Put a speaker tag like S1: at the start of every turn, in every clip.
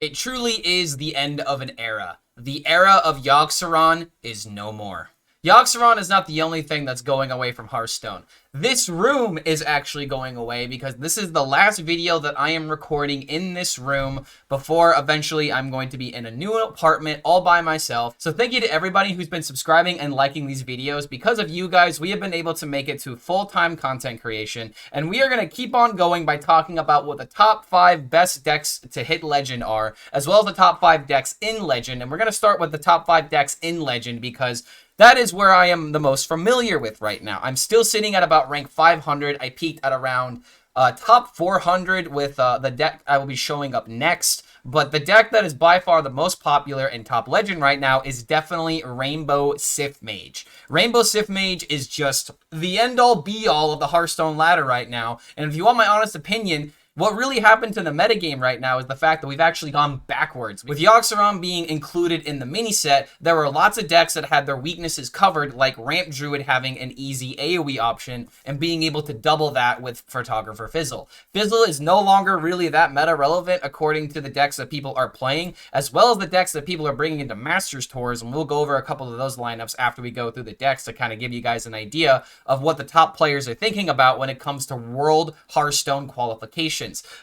S1: It truly is the end of an era. The era of Yogg is no more. Yogg is not the only thing that's going away from Hearthstone. This room is actually going away because this is the last video that I am recording in this room before eventually I'm going to be in a new apartment all by myself. So thank you to everybody who's been subscribing and liking these videos. Because of you guys, we have been able to make it to full-time content creation, and we are going to keep on going by talking about what the top 5 best decks to hit Legend are, as well as the top 5 decks in Legend. And we're going to start with the top 5 decks in Legend because that is where I am the most familiar with right now. I'm still sitting at about rank 500. I peaked at around top 400 with the deck I will be showing up next. But the deck that is by far the most popular in top Legend right now is definitely Rainbow Sif Mage. Rainbow Sif Mage is just the end-all be-all of the Hearthstone ladder right now. And if you want my honest opinion, what really happened to the metagame right now is the fact that we've actually gone backwards. With Yogg being included in the mini set, there were lots of decks that had their weaknesses covered, like Ramp Druid having an easy AoE option and being able to double that with Photographer Fizzle. Fizzle is no longer really that meta relevant according to the decks that people are playing, as well as the decks that people are bringing into Masters Tours, and we'll go over a couple of those lineups after we go through the decks to kind of give you guys an idea of what the top players are thinking about when it comes to World Hearthstone qualification.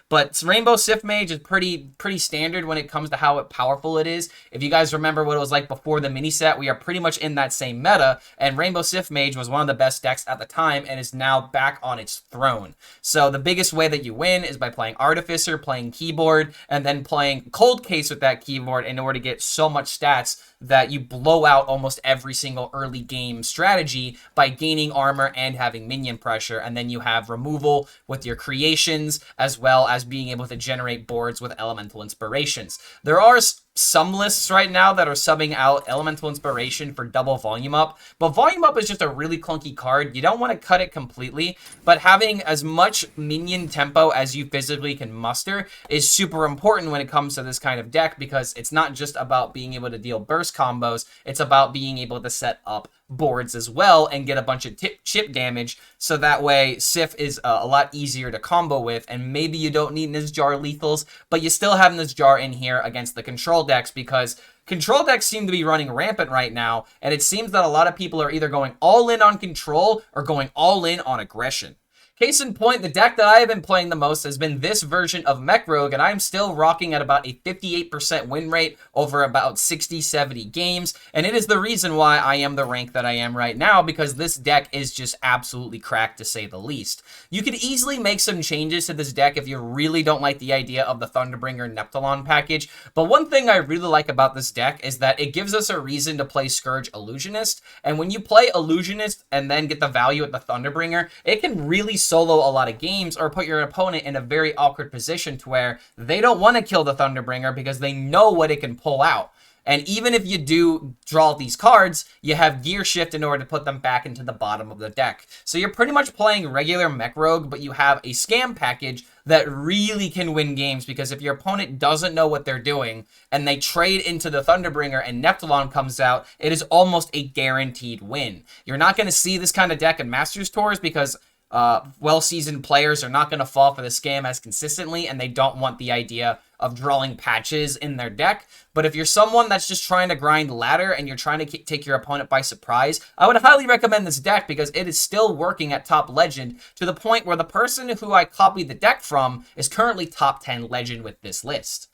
S1: But Rainbow Sif Mage is pretty standard when it comes to how powerful it is. If you guys remember what it was like before the mini set, we are pretty much in that same meta, and Rainbow Sif Mage was one of the best decks at the time and is now back on its throne. So the biggest way that you win is by playing Artificer, playing Keyboard, and then playing Cold Case with that Keyboard in order to get so much stats that you blow out almost every single early game strategy by gaining armor and having minion pressure. And then you have removal with your creations, as well as being able to generate boards with elemental inspirations. There are some lists right now that are subbing out elemental inspiration for double volume up, but volume up is just a really clunky card. You don't want to cut it completely, but having as much minion tempo as you physically can muster is super important when it comes to this kind of deck, because it's not just about being able to deal burst combos, it's about being able to set up boards as well and get a bunch of chip damage, so that way Sif is a lot easier to combo with, and maybe you don't need Nizjar lethals, but you still have Nizjar in here against the control decks, because control decks seem to be running rampant right now, and it seems that a lot of people are either going all in on control or going all in on aggression. Case in point, the deck that I have been playing the most has been this version of Mech Rogue, and I'm still rocking at about a 58% win rate over about 60-70 games, and it is the reason why I am the rank that I am right now, because this deck is just absolutely cracked, to say the least. You could easily make some changes to this deck if you really don't like the idea of the Thunderbringer Neptulon package, but one thing I really like about this deck is that it gives us a reason to play Scourge Illusionist, and when you play Illusionist and then get the value at the Thunderbringer, it can really solo a lot of games or put your opponent in a very awkward position to where they don't want to kill the Thunderbringer because they know what it can pull out. And even if you do draw these cards, you have Gear Shift in order to put them back into the bottom of the deck. So you're pretty much playing regular Mech Rogue, but you have a scam package that really can win games, because if your opponent doesn't know what they're doing and they trade into the Thunderbringer and Neptulon comes out, it is almost a guaranteed win. You're not going to see this kind of deck in Masters Tours because well-seasoned players are not going to fall for the scam as consistently, and they don't want the idea of drawing patches in their deck. But if you're someone that's just trying to grind ladder and you're trying to take your opponent by surprise, I would highly recommend this deck, because it is still working at top Legend, to the point where the person who I copied the deck from is currently top 10 Legend with this list.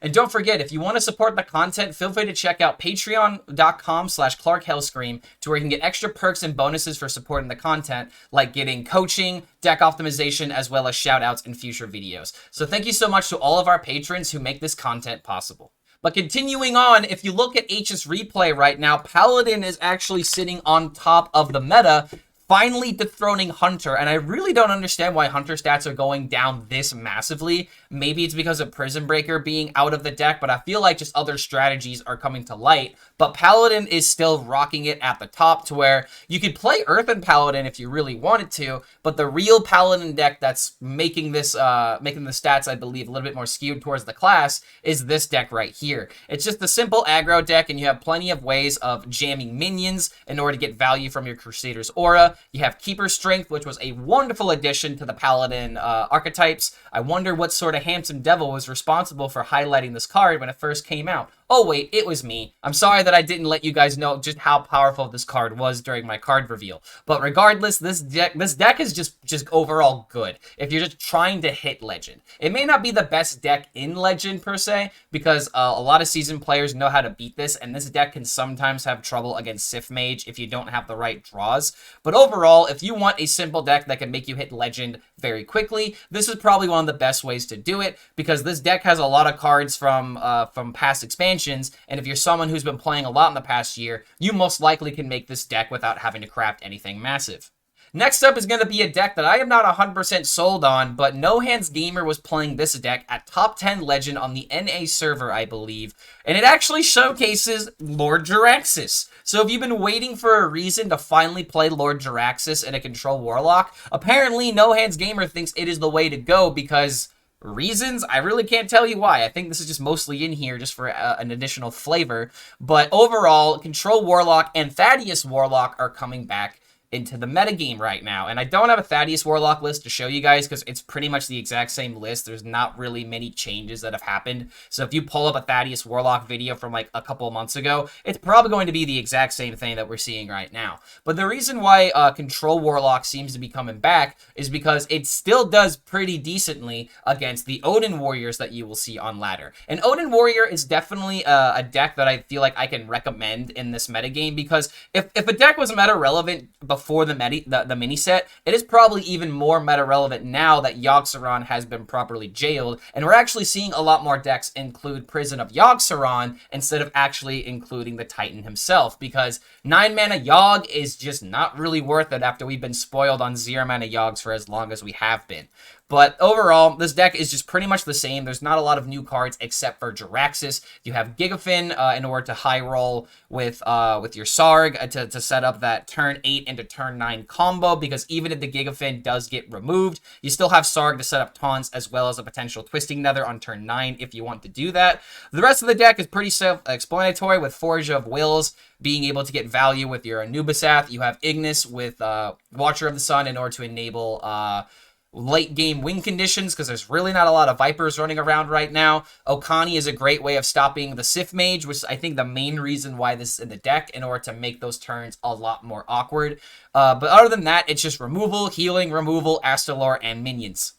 S1: And don't forget, if you want to support the content, feel free to check out patreon.com/ClarkHellScream, to where you can get extra perks and bonuses for supporting the content, like getting coaching, deck optimization, as well as shoutouts in future videos. So thank you so much to all of our patrons who make this content possible. But continuing on, if you look at HSReplay right now, Paladin is actually sitting on top of the meta, finally dethroning Hunter, and I really don't understand why Hunter stats are going down this massively. Maybe it's because of Prison Breaker being out of the deck, but I feel like just other strategies are coming to light. But Paladin is still rocking it at the top, to where you could play Earthen Paladin if you really wanted to, but the real Paladin deck that's making this making the stats, I believe, a little bit more skewed towards the class is this deck right here. It's just a simple aggro deck, and you have plenty of ways of jamming minions in order to get value from your Crusader's Aura. You have Keeper Strength, which was a wonderful addition to the Paladin archetypes. I wonder what sort of handsome devil was responsible for highlighting this card when it first came out. Oh wait, it was me. I'm sorry that I didn't let you guys know just how powerful this card was during my card reveal. But regardless, this deck is just overall good if you're just trying to hit Legend. It may not be the best deck in Legend per se, because a lot of seasoned players know how to beat this, and this deck can sometimes have trouble against Sif Mage if you don't have the right draws. But overall, if you want a simple deck that can make you hit Legend very quickly, this is probably one of the best ways to do it, because this deck has a lot of cards from past expansions. And if you're someone who's been playing a lot in the past year, you most likely can make this deck without having to craft anything massive. Next up is going to be a deck that I am not 100% sold on, but No Hands Gamer was playing this deck at top 10 Legend on the NA server, I believe, and it actually showcases Lord Jaraxxus. So if you've been waiting for a reason to finally play Lord Jaraxxus in a control Warlock, apparently No Hands Gamer thinks it is the way to go because... reasons? I really can't tell you why. I think this is just mostly in here just for an additional flavor. But overall, Control Warlock and Thaddeus Warlock are coming back into the metagame right now. And I don't have a Thaddeus Warlock list to show you guys because it's pretty much the exact same list. There's not really many changes that have happened. So if you pull up a Thaddeus Warlock video from like a couple of months ago, it's probably going to be the exact same thing that we're seeing right now. But the reason why Control Warlock seems to be coming back is because it still does pretty decently against the Odyn Warriors that you will see on ladder. And Odyn Warrior is definitely a deck that I feel like I can recommend in this metagame because if a deck was meta relevant before the mini set, it is probably even more meta relevant now that Yogg has been properly jailed, and we're actually seeing a lot more decks include Prison of Yogg instead of actually including the Titan himself, because 9-mana Yogg is just not really worth it after we've been spoiled on 0-mana Yoggs for as long as we have been. But overall, this deck is just pretty much the same. There's not a lot of new cards except for Jaraxxus. You have Gigafin in order to high roll with your Sarg to set up that turn 8 into turn 9 combo, because even if the Gigafin does get removed, you still have Sarg to set up taunts as well as a potential Twisting Nether on turn 9 if you want to do that. The rest of the deck is pretty self-explanatory, with Forge of Wills being able to get value with your Anubisath. You have Ignis with Watcher of the Sun in order to enable... late game win conditions, because there's really not a lot of Vipers running around right now. Okani is a great way of stopping the Sif Mage, which is, I think, the main reason why this is in the deck, in order to make those turns a lot more awkward. But other than that, it's just removal, healing, removal, Astalor, and minions.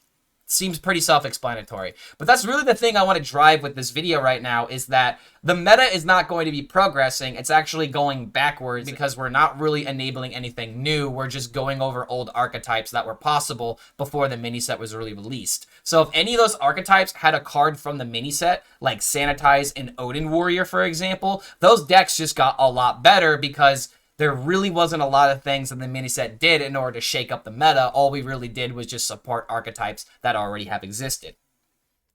S1: Seems pretty self-explanatory. But that's really the thing I want to drive with this video right now, is that the meta is not going to be progressing. It's actually going backwards because we're not really enabling anything new. We're just going over old archetypes that were possible before the mini set was really released. So if any of those archetypes had a card from the mini set, like Sanitize and Odyn Warrior, for example, those decks just got a lot better because there really wasn't a lot of things that the mini set did in order to shake up the meta. All we really did was just support archetypes that already have existed.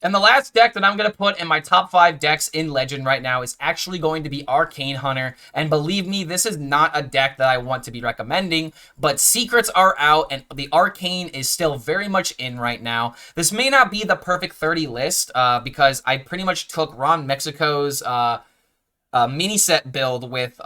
S1: And the last deck that I'm going to put in my top 5 decks in Legend right now is actually going to be Arcane Hunter. And believe me, this is not a deck that I want to be recommending, but secrets are out and the Arcane is still very much in right now. This may not be the perfect 30 list because I pretty much took Ron Mexico's mini set build with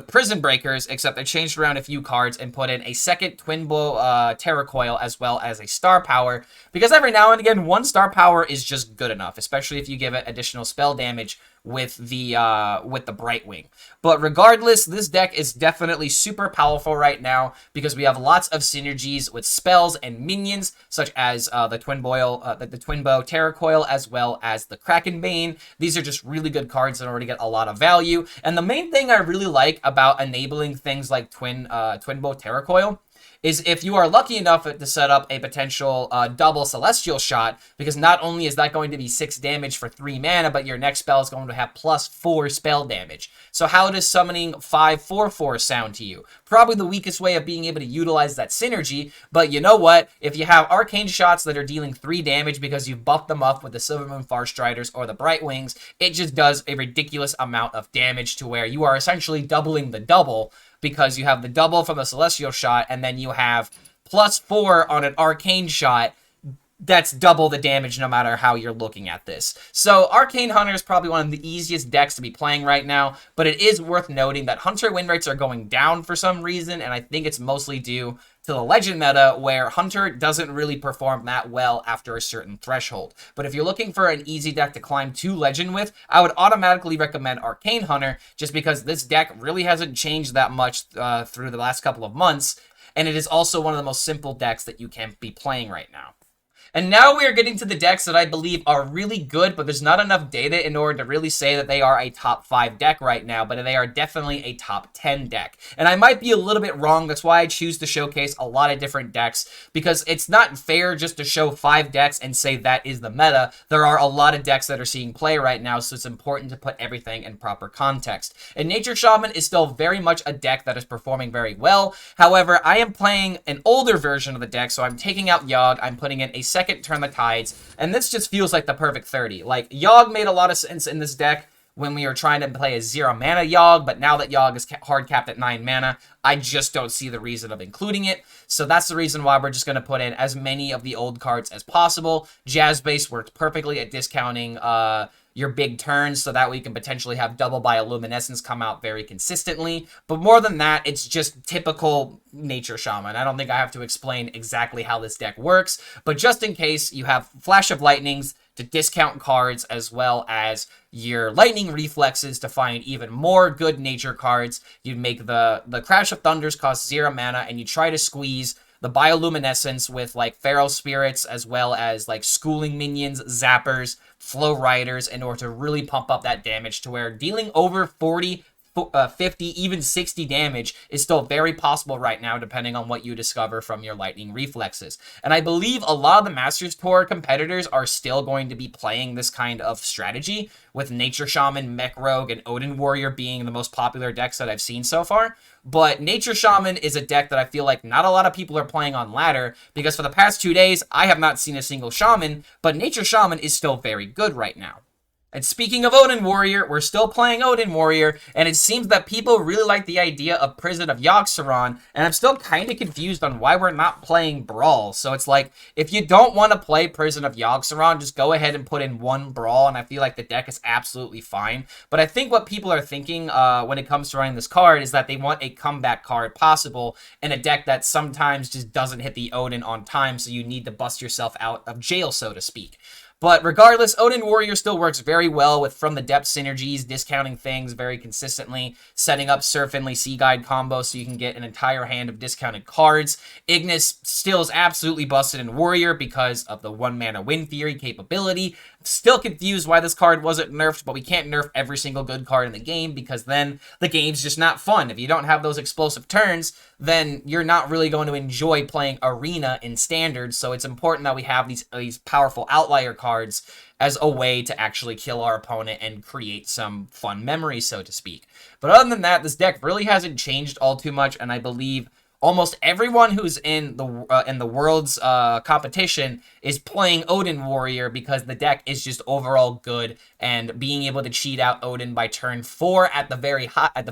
S1: Prison Breakers, except I changed around a few cards and put in a second Twin Bow Terror Coil as well as a Star Power, because every now and again, 1 Star Power is just good enough, especially if you give it additional spell damage with the Brightwing. But regardless, this deck is definitely super powerful right now because we have lots of synergies with spells and minions, such as the Twin Bow Terror Coil, as well as the Kraken Bane. These are just really good cards that already get a lot of value. And the main thing I really like about enabling things like Twin Bow Terror Coil is if you are lucky enough to set up a potential double Celestial Shot, because not only is that going to be 6 damage for 3 mana, but your next spell is going to have +4 spell damage. So how does summoning 5/4/4 sound to you? Probably the weakest way of being able to utilize that synergy, but you know what? If you have Arcane Shots that are dealing 3 damage because you've buffed them up with the Silvermoon Farstriders or the Brightwings, it just does a ridiculous amount of damage to where you are essentially doubling the double, because you have the double from the Celestial Shot, and then you have +4 on an Arcane Shot. that's double the damage no matter how you're looking at this. So Arcane Hunter is probably one of the easiest decks to be playing right now, but it is worth noting that Hunter win rates are going down for some reason, and I think it's mostly due to the Legend meta, where Hunter doesn't really perform that well after a certain threshold. But if you're looking for an easy deck to climb to Legend with, I would automatically recommend Arcane Hunter, just because this deck really hasn't changed that much through the last couple of months, and it is also one of the most simple decks that you can be playing right now. And now we are getting to the decks that I believe are really good, but there's not enough data in order to really say that they are a top 5 deck right now, but they are definitely a top 10 deck. And I might be a little bit wrong, that's why I choose to showcase a lot of different decks, because it's not fair just to show 5 decks and say that is the meta. There are a lot of decks that are seeing play right now, so it's important to put everything in proper context. And Nature Shaman is still very much a deck that is performing very well. However, I am playing an older version of the deck, so I'm taking out Yogg, I'm putting in a second Turn the Tides, and this just feels like the perfect 30. Like, Yogg made a lot of sense in this deck when we were trying to play a 0 mana Yogg, but now that Yogg is hard capped at 9 mana, I just don't see the reason of including it. So that's the reason why we're just going to put in as many of the old cards as possible. Jazz Base works perfectly at discounting your big turns, so that we can potentially have double bioluminescence come out very consistently. But more than that, it's just typical Nature Shaman. I don't think I have to explain exactly how this deck works, but just in case, you have Flash of Lightnings to discount cards, as well as your Lightning Reflexes to find even more good nature cards. You'd make the Crash of Thunders cost 0 mana, and you try to squeeze the bioluminescence with like Feral Spirits, as well as like Schooling Minions, Zappers, Flow Riders, in order to really pump up that damage to where dealing over 40, 50, even 60 damage is still very possible right now, depending on what you discover from your Lightning Reflexes. And I believe a lot of the Masters Tour competitors are still going to be playing this kind of strategy, with Nature Shaman, Mech Rogue, and Odyn Warrior being the most popular decks that I've seen so far. But Nature Shaman is a deck that I feel like not a lot of people are playing on ladder, because for the past 2 days, I have not seen a single Shaman, but Nature Shaman is still very good right now. And speaking of Odyn Warrior, we're still playing Odyn Warrior, and it seems that people really like the idea of Prison of Yogg-Saron, and I'm still kind of confused on why we're not playing Brawl. So it's like, if you don't want to play Prison of Yogg-Saron, just go ahead and put in one Brawl, and I feel like the deck is absolutely fine. But I think what people are thinking when it comes to running this card is that they want a comeback card possible in a deck that sometimes just doesn't hit the Odyn on time, so you need to bust yourself out of jail, so to speak. But regardless, Odyn Warrior still works very well with From the Depth synergies, discounting things very consistently, setting up Sir Finley Sea Guide combo so you can get an entire hand of discounted cards. Ignis still is absolutely busted in Warrior because of the 1 mana Wind Fury capability. Still confused why this card wasn't nerfed, but we can't nerf every single good card in the game, because then the game's just not fun. If you don't have those explosive turns, then you're not really going to enjoy playing Arena in Standard, so it's important that we have these powerful outlier cards as a way to actually kill our opponent and create some fun memories, so to speak. But other than that, this deck really hasn't changed all too much, and I believe almost everyone who's in the world's competition is playing Odyn Warrior, because the deck is just overall good, and being able to cheat out Odyn by turn 4 at the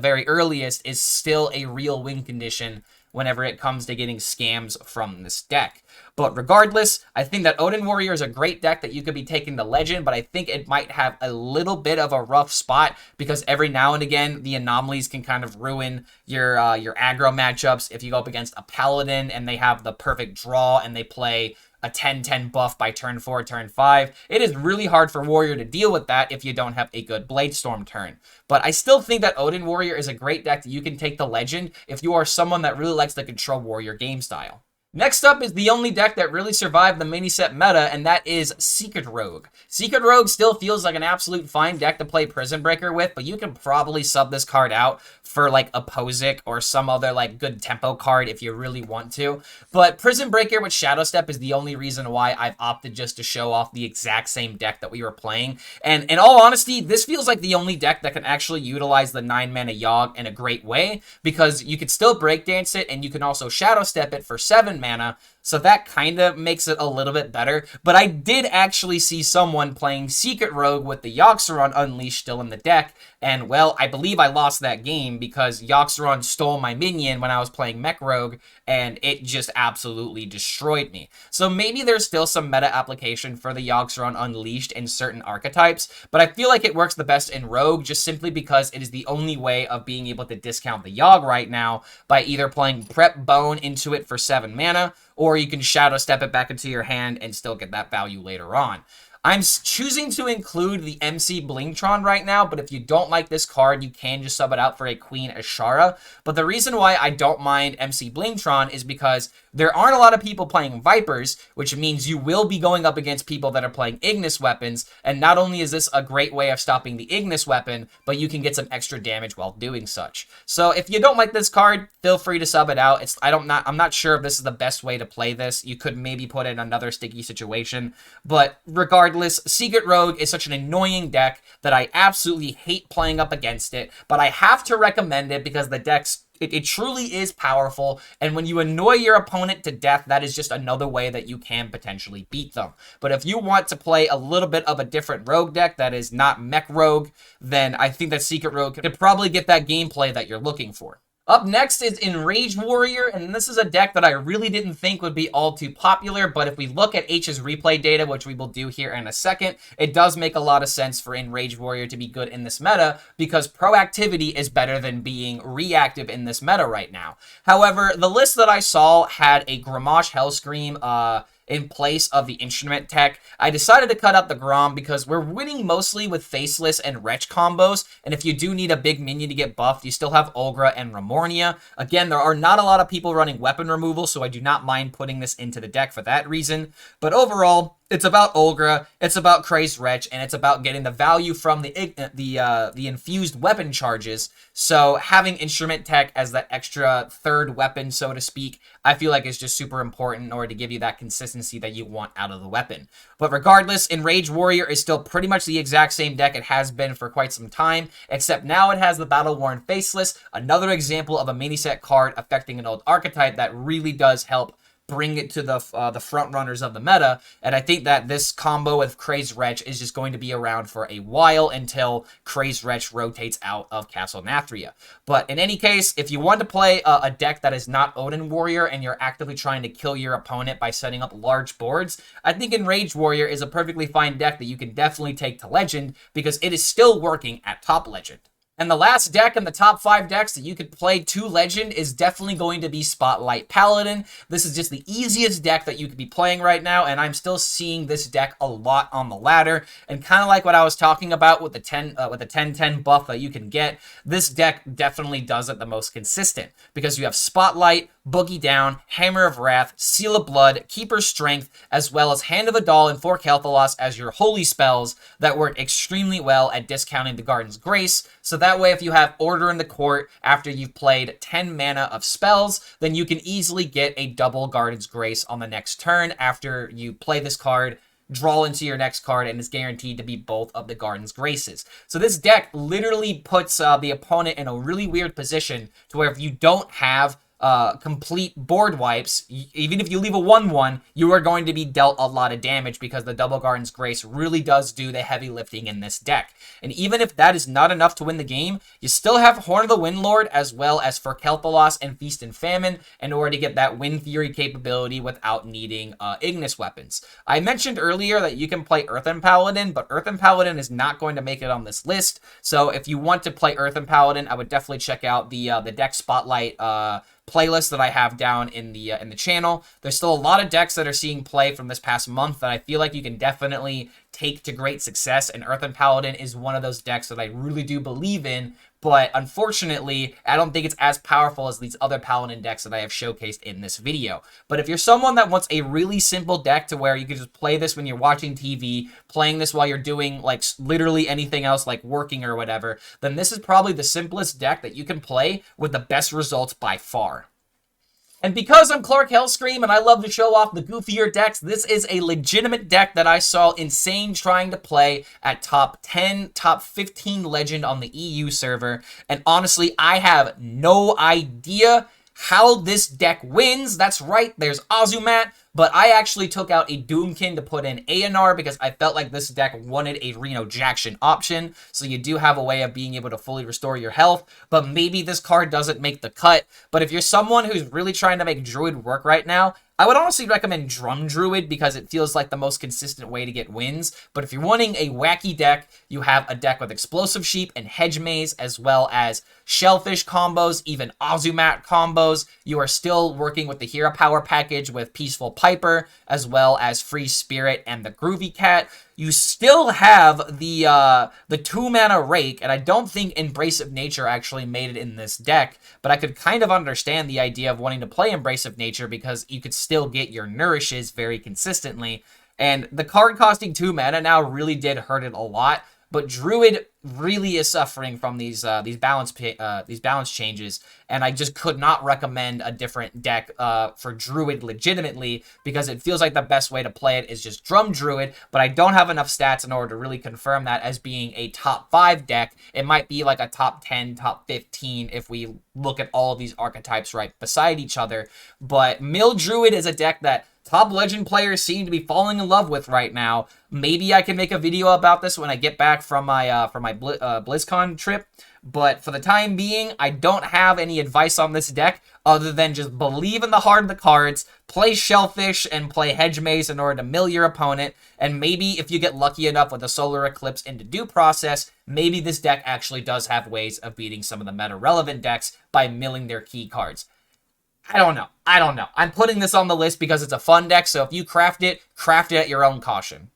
S1: very earliest is still a real win condition whenever it comes to getting scams from this deck. But regardless, I think that Odyn Warrior is a great deck that you could be taking to Legend, but I think it might have a little bit of a rough spot, because every now and again, the anomalies can kind of ruin your aggro matchups. If you go up against a Paladin and they have the perfect draw and they play a 10-10 buff by turn 4, turn 5. It is really hard for Warrior to deal with that if you don't have a good Bladestorm turn. But I still think that Odyn Warrior is a great deck that you can take to Legend if you are someone that really likes the Control Warrior game style. Next up is the only deck that really survived the mini-set meta, and that is Secret Rogue. Secret Rogue still feels like an absolute fine deck to play Prison Breaker with, but you can probably sub this card out for like a Posic or some other like good tempo card if you really want to. But Prison Breaker with Shadow Step is the only reason why I've opted just to show off the exact same deck that we were playing. And in all honesty, this feels like the only deck that can actually utilize the 9 mana Yogg in a great way, because you could still Breakdance it, and you can also Shadow Step it for 7 mana, so that kind of makes it a little bit better. But I did actually see someone playing Secret Rogue with the Yogg-Saron Unleashed still in the deck, and well, I believe I lost that game because Yogg-Saron stole my minion when I was playing Mech Rogue, and it just absolutely destroyed me. So maybe there's still some meta application for the Yogg-Saron Unleashed in certain archetypes, but I feel like it works the best in Rogue just simply because it is the only way of being able to discount the Yogg right now by either playing Prep Bone into it for 7 mana, or you can Shadow Step it back into your hand and still get that value later on. I'm choosing to include the MC Blingtron right now, but if you don't like this card, you can just sub it out for a Queen Ashara. But the reason why I don't mind MC Blingtron is because there aren't a lot of people playing Vipers, which means you will be going up against people that are playing Ignis weapons, and not only is this a great way of stopping the Ignis weapon, but you can get some extra damage while doing such. So if you don't like this card, feel free to sub it out. I'm not sure if this is the best way to play this. You could maybe put it in another sticky situation, but regardless, Secret Rogue is such an annoying deck that I absolutely hate playing up against it, but I have to recommend it because the deck's it truly is powerful, and when you annoy your opponent to death, that is just another way that you can potentially beat them. But if you want to play a little bit of a different Rogue deck that is not Mech Rogue, then I think that Secret Rogue could probably get that gameplay that you're looking for. Up next is Enrage Warrior, and this is a deck that I really didn't think would be all too popular, but if we look at HSReplay data, which we will do here in a second, it does make a lot of sense for Enrage Warrior to be good in this meta, because proactivity is better than being reactive in this meta right now. However, the list that I saw had a Grommash HELLSCREAM in place of the instrument tech. I decided to cut out the Grom because we're winning mostly with Faceless and Wretch combos, and if you do need a big minion to get buffed, you still have Olgra and Ramornia. Again, there are not a lot of people running weapon removal, so I do not mind putting this into the deck for that reason, but overall, it's about Olgra, it's about Crazed Wretch, and it's about getting the value from the infused weapon charges. So having Instrument Tech as that extra third weapon, so to speak, I feel like is just super important in order to give you that consistency that you want out of the weapon. But regardless, Enrage Warrior is still pretty much the exact same deck it has been for quite some time, except now it has the Battle-Worn Faceless, another example of a mini set card affecting an old archetype that really does help bring it to the front runners of the meta, and I think that this combo with Crazed Wretch is just going to be around for a while until Crazed Wretch rotates out of Castle Nathria. But in any case, if you want to play a deck that is not Odyn Warrior and you're actively trying to kill your opponent by setting up large boards, I think Enraged Warrior is a perfectly fine deck that you can definitely take to Legend because it is still working at top Legend. And the last deck in the top 5 decks that you could play to Legend is definitely going to be Spotlight Paladin. This is just the easiest deck that you could be playing right now, and I'm still seeing this deck a lot on the ladder. And kind of like what I was talking about with the 10-10 buff that you can get, this deck definitely does it the most consistent because you have Spotlight, Boogie Down, Hammer of Wrath, Seal of Blood, Keeper's Strength, as well as Hand of Adal and Fork Healthalos as your holy spells that work extremely well at discounting the Garden's Grace. So that way, if you have Order in the Court after you've played 10 mana of spells, then you can easily get a double Garden's Grace on the next turn after you play this card, draw into your next card, and is guaranteed to be both of the Garden's Graces. So this deck literally puts the opponent in a really weird position to where if you don't have complete board wipes, even if you leave a 1/1, you are going to be dealt a lot of damage because the Double Garden's Grace really does do the heavy lifting in this deck. And even if that is not enough to win the game, you still have Horn of the Windlord as well as Forkelthalos and Feast and Famine in order to get that Wind Fury capability without needing Ignis weapons. I mentioned earlier that you can play Earthen Paladin, but Earthen Paladin is not going to make it on this list. So if you want to play Earthen Paladin, I would definitely check out the deck Spotlight playlist that I have down in the channel. There's still a lot of decks that are seeing play from this past month that I feel like you can definitely take to great success, and Earthen Paladin is one of those decks that I really do believe in, but unfortunately, I don't think it's as powerful as these other Paladin decks that I have showcased in this video. But if you're someone that wants a really simple deck to where you can just play this when you're watching TV, playing this while you're doing like literally anything else like working or whatever, then this is probably the simplest deck that you can play with the best results by far. And because I'm Clark HELLSCREAM and I love to show off the goofier decks, this is a legitimate deck that I saw Insane trying to play at top 10, top 15 Legend on the EU server. And honestly, I have no idea how this deck wins. That's right, there's Azumat, but I actually took out a Doomkin to put in A&R because I felt like this deck wanted a Reno Jackson option, so you do have a way of being able to fully restore your health, but maybe this card doesn't make the cut. But if you're someone who's really trying to make Druid work right now, I would honestly recommend Drum Druid because it feels like the most consistent way to get wins. But if you're wanting a wacky deck, you have a deck with Explosive Sheep and Hedge Maze, as well as Shellfish combos, even Azumat combos. You are still working with the Hero Power package with Peaceful Piper, as well as Free Spirit and the Groovy Cat. You still have the 2-mana Rake, and I don't think Embrace of Nature actually made it in this deck, but I could kind of understand the idea of wanting to play Embrace of Nature because you could still get your Nourishes very consistently, and the card costing 2 mana now really did hurt it a lot. But Druid really is suffering from these balance changes, and I just could not recommend a different deck for Druid legitimately because it feels like the best way to play it is just Drum Druid, but I don't have enough stats in order to really confirm that as being a top 5 deck. It might be like a top 10, top 15 if we look at all of these archetypes right beside each other, but Mill Druid is a deck that top Legend players seem to be falling in love with right now. Maybe I can make a video about this when I get back from my BlizzCon trip, but for the time being, I don't have any advice on this deck other than just believe in the heart of the cards, play Shellfish, and play Hedge Maze in order to mill your opponent, and maybe if you get lucky enough with a Solar Eclipse into Due Process, maybe this deck actually does have ways of beating some of the meta-relevant decks by milling their key cards. I don't know. I'm putting this on the list because it's a fun deck, so if you craft it at your own caution.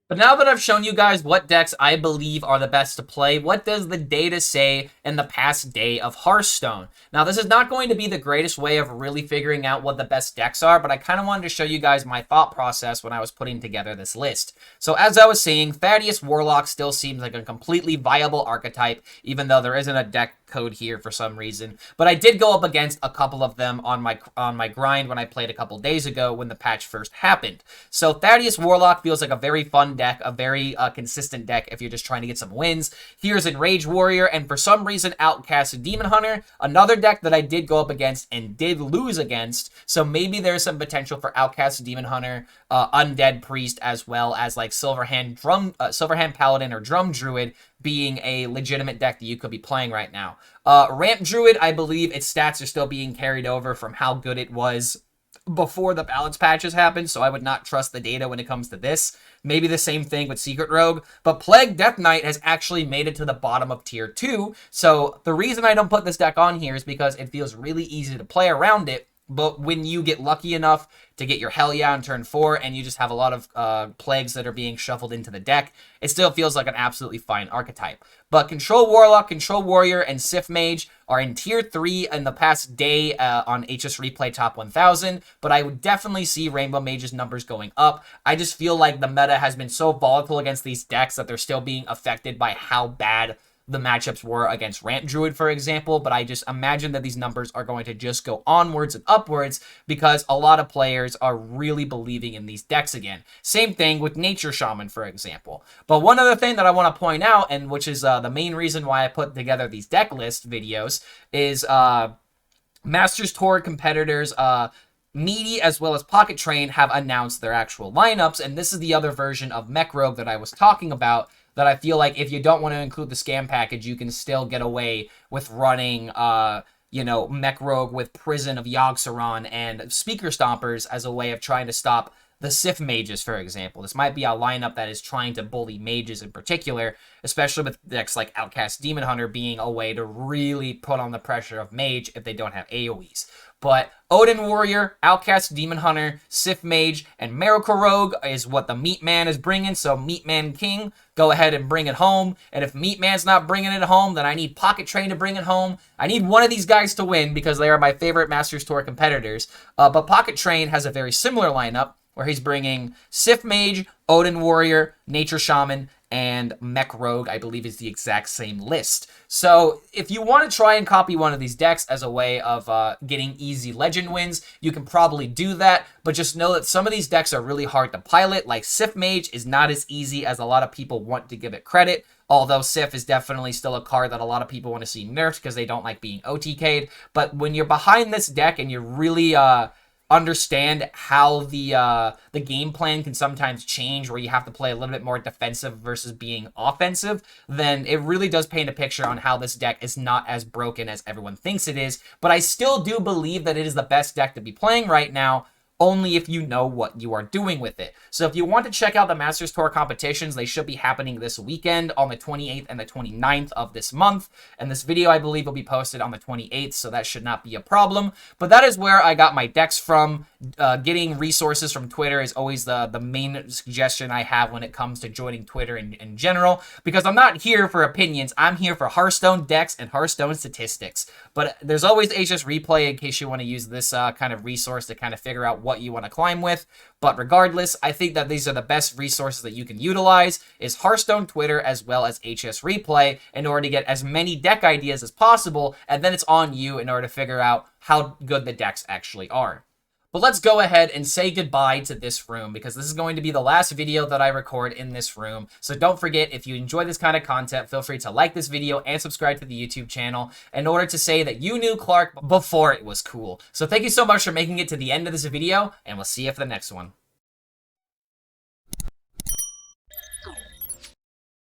S1: But now that I've shown you guys what decks I believe are the best to play, what does the data say in the past day of Hearthstone? Now, this is not going to be the greatest way of really figuring out what the best decks are, but I kind of wanted to show you guys my thought process when I was putting together this list. So as I was saying, Thaddeus Warlock still seems like a completely viable archetype, even though there isn't a deck code here for some reason, but I did go up against a couple of them on my grind when I played a couple days ago when the patch first happened. So Thaddeus Warlock feels like a very fun deck, a very consistent deck if you're just trying to get some wins. Here's Enrage Warrior, and for some reason Outcast Demon Hunter, another deck that I did go up against and did lose against, so maybe there's some potential for Outcast Demon Hunter, Undead Priest, as well as like Silverhand Paladin or Drum Druid being a legitimate deck that you could be playing right now. Ramp Druid, I believe its stats are still being carried over from how good it was before the balance patches happened, so I would not trust the data when it comes to this. Maybe the same thing with Secret Rogue, but Plague Death Knight has actually made it to the bottom of tier 2, so the reason I don't put this deck on here is because it feels really easy to play around it, but when you get lucky enough to get your Hell Yeah on turn 4 and you just have a lot of plagues that are being shuffled into the deck, it still feels like an absolutely fine archetype. But Control Warlock, Control Warrior, and Sif Mage are in tier 3 in the past day on HSReplay top 1000, but I would definitely see Rainbow Mage's numbers going up. I just feel like the meta has been so volatile against these decks that they're still being affected by how bad the matchups were against Ramp Druid, for example, but I just imagine that these numbers are going to just go onwards and upwards because a lot of players are really believing in these decks again. Same thing with Nature Shaman, for example. But one other thing that I want to point out, and which is the main reason why I put together these deck list videos, is Masters Tour competitors, Meaty as well as Pocket Train have announced their actual lineups, and this is the other version of Mech Rogue that I was talking about, that I feel like if you don't want to include the scam package, you can still get away with running, Mech Rogue with Prison of Yogg and Speaker Stompers as a way of trying to stop the Sif Mages, for example. This might be a lineup that is trying to bully mages in particular, especially with decks like Outcast Demon Hunter being a way to really put on the pressure of mage if they don't have AoEs. But Odyn Warrior, Outcast Demon Hunter, Sif Mage, and Miracle Rogue is what the Meat Man is bringing, so Meat Man King, go ahead and bring it home. And if Meat Man's not bringing it home, then I need Pocket Train to bring it home. I need one of these guys to win because they are my favorite Masters Tour competitors. But Pocket Train has a very similar lineup where he's bringing Sif Mage, Odyn Warrior, Nature Shaman, and Mech Rogue, I believe, is the exact same list. So if you want to try and copy one of these decks as a way of getting easy legend wins, you can probably do that, but just know that some of these decks are really hard to pilot. Like Sif Mage is not as easy as a lot of people want to give it credit, although Sif is definitely still a card that a lot of people want to see nerfed because they don't like being OTK'd. But when you're behind this deck and you really understand how the game plan can sometimes change, where you have to play a little bit more defensive versus being offensive, then it really does paint a picture on how this deck is not as broken as everyone thinks it is. But I still do believe that it is the best deck to be playing right now, only if you know what you are doing with it. So if you want to check out the Masters Tour competitions, they should be happening this weekend on the 28th and the 29th of this month. And this video, I believe, will be posted on the 28th, so that should not be a problem. But that is where I got my decks from. Getting resources from Twitter is always the main suggestion I have when it comes to joining Twitter in general, because I'm not here for opinions. I'm here for Hearthstone decks and Hearthstone statistics. But there's always HSReplay in case you want to use this kind of resource to kind of figure out what you want to climb with. But regardless, I think that these are the best resources that you can utilize, is Hearthstone Twitter as well as HSReplay, in order to get as many deck ideas as possible, and then it's on you in order to figure out how good the decks actually are. But let's go ahead and say goodbye to this room, because this is going to be the last video that I record in this room. So don't forget, if you enjoy this kind of content, feel free to like this video and subscribe to the YouTube channel in order to say that you knew Clark before it was cool. So thank you so much for making it to the end of this video, and we'll see you for the next one.